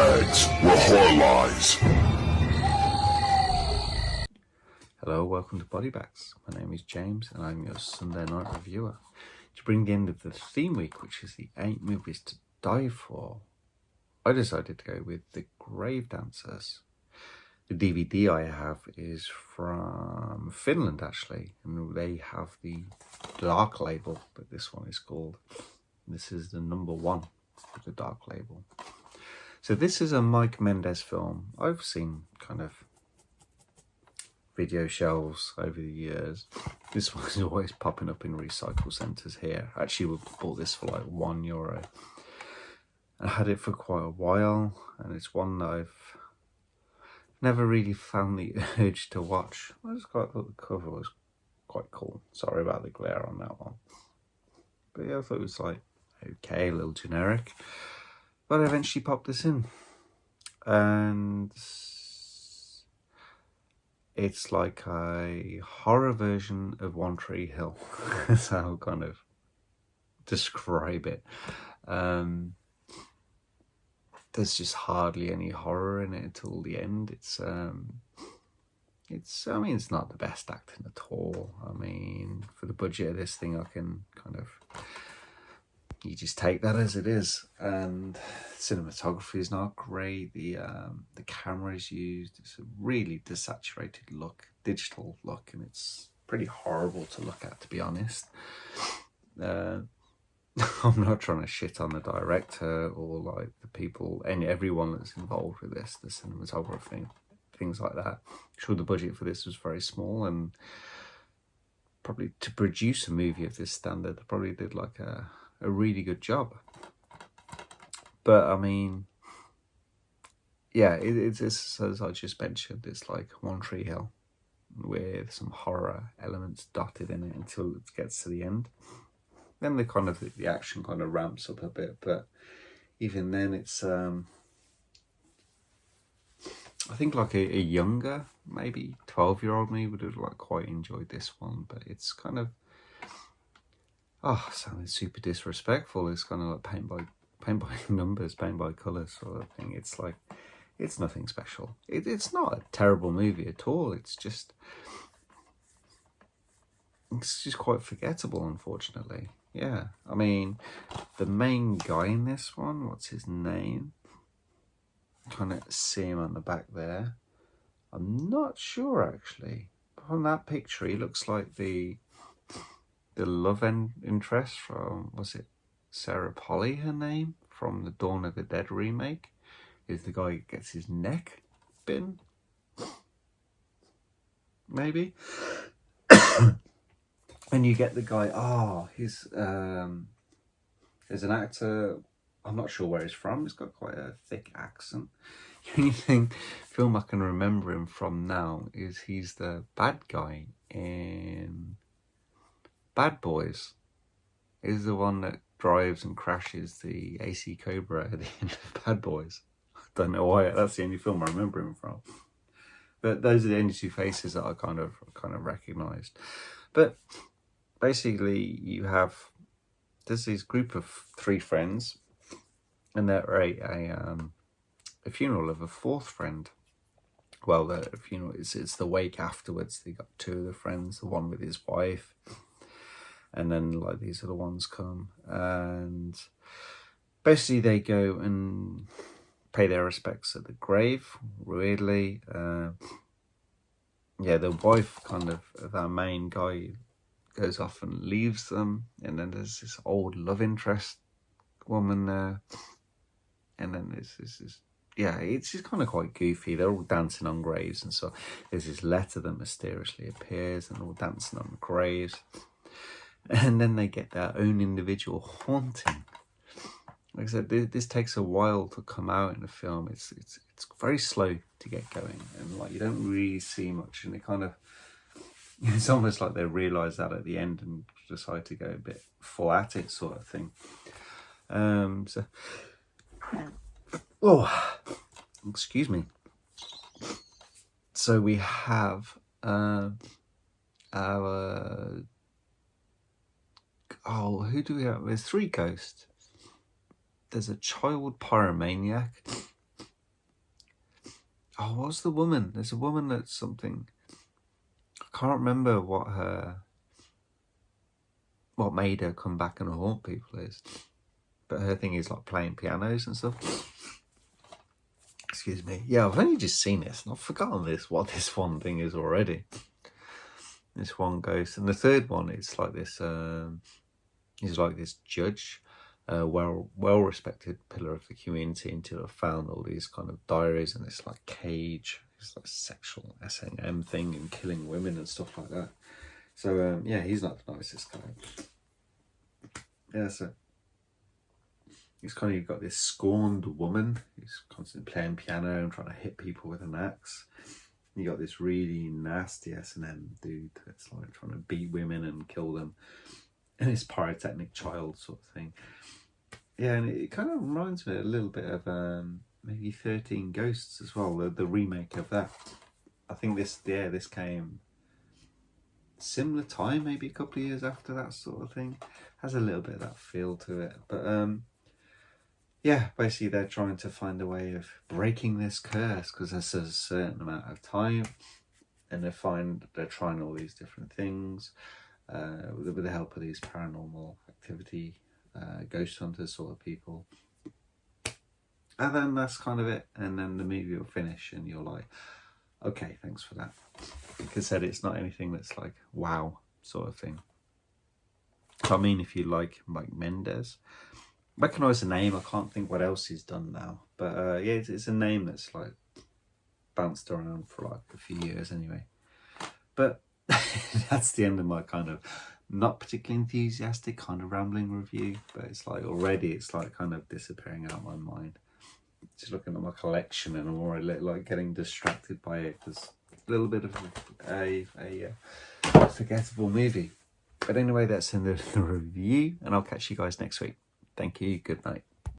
bags where horror lies. Hello, welcome to Body Bags. My name is James and I'm your Sunday night reviewer. To bring the end of the theme week, which is the 8 movies to die for, I decided to go with the Gravedancers. The DVD I have is from Finland actually, and they have the dark label that this one is called. This is the number 1 with the dark label. So this is a Mike Mendes film. I've seen kind of video shelves over the years. This one is always popping up in recycle centres here. Actually, we bought this for like €1. I had it for quite a while, and it's one that I've never really found the urge to watch. I just quite thought the cover was quite cool. Sorry about the glare on that one. But yeah, I thought it was like okay, a little generic. But I eventually popped this in. And it's like a horror version of One Tree Hill. That's how I'll kind of describe it. There's just hardly any horror in it until the end. I mean, it's not the best acting at all. I mean, for the budget of this thing, I can kind of, you just take that as it is. And cinematography is not great. The camera is used. It's a really desaturated look, digital look, and it's pretty horrible to look at, to be honest. I'm not trying to shit on the director or like the people and everyone that's involved with this, the cinematography, things like that. I'm sure the budget for this was very small, and probably to produce a movie of this standard, they probably did like a really good job. But I mean, yeah, it's as I just mentioned, it's like One Tree Hill with some horror elements dotted in it until it gets to the end. Then the action kind of ramps up a bit, but even then it's I think like a younger, maybe 12-year-old me would have like quite enjoyed this one. But it's kind of, sounding super disrespectful. It's kind of like paint by numbers, paint by colour sort of thing. It's like, it's nothing special. It's not a terrible movie at all. It's just quite forgettable, unfortunately. Yeah, I mean, the main guy in this one, what's his name? Kind of see him on the back there. I'm not sure actually. From that picture, he looks like the love interest from, was it Sarah Polly, her name, from the Dawn of the Dead remake? Is the guy who gets his neck bitten? Maybe. And you get the guy, there's an actor, I'm not sure where he's from, he's got quite a thick accent. The only film I can remember him from now is he's the bad guy in Bad Boys. He's the one that drives and crashes the AC Cobra at the end of Bad Boys. I don't know why, that's the only film I remember him from. But those are the only two faces that I kind of recognised. But basically, there's this group of 3 friends, and they're at a funeral of a 4th friend. Well, the funeral it's the wake afterwards. They got 2 of the friends, the one with his wife, and then like these other ones come, and basically they go and pay their respects at the grave. Weirdly, the wife kind of our main guy goes off and leaves them, and then there's this old love interest woman there, and then there's this it's just kind of quite goofy. They're all dancing on graves, and so there's this letter that mysteriously appears, and they're all dancing on graves, and then they get their own individual haunting. Like I said, this takes a while to come out in the film. It's very slow to get going, and like you don't really see much, and it kind of, it's almost like they realise that at the end and decide to go a bit full at it sort of thing. Excuse me. So we have our who do we have? There's 3 ghosts. There's a child pyromaniac, Oh, what's the woman? There's a woman that's something. I can't remember what made her come back and haunt people is. But her thing is like playing pianos and stuff. Excuse me. Yeah, I've only just seen this and I've forgotten what this one thing is already. This one ghost. And the third one is like this, he's like this judge, well-respected pillar of the community until I found all these kind of diaries and this like cage, this like sexual S&M thing and killing women and stuff like that. So yeah, he's not the nicest guy. Yeah, so he's kind of got this scorned woman who's constantly playing piano and trying to hit people with an axe. You got this really nasty S&M dude that's like trying to beat women and kill them, and this pyrotechnic child sort of thing. Yeah, and it kind of reminds me a little bit of maybe 13 Ghosts as well, the remake of that. I think this came similar time, maybe a couple of years after that sort of thing. Has a little bit of that feel to it, but yeah, basically they're trying to find a way of breaking this curse because there's a certain amount of time, and they're trying all these different things with the help of these paranormal activity ghost hunters sort of people. And then that's kind of it, and then the movie will finish and you're like, okay, thanks for that. Like I said, it's not anything that's like wow sort of thing. So I mean, if you like Mike Mendes, recognise the name. I can't think what else he's done now, but yeah, it's a name that's like bounced around for like a few years anyway. But that's the end of my kind of not particularly enthusiastic kind of rambling review, but it's like already it's like kind of disappearing out of my mind. Just looking at my collection and I'm already like getting distracted by it because a little bit of a forgettable movie. But anyway, that's in the review, and I'll catch you guys next week. Thank you. Good night.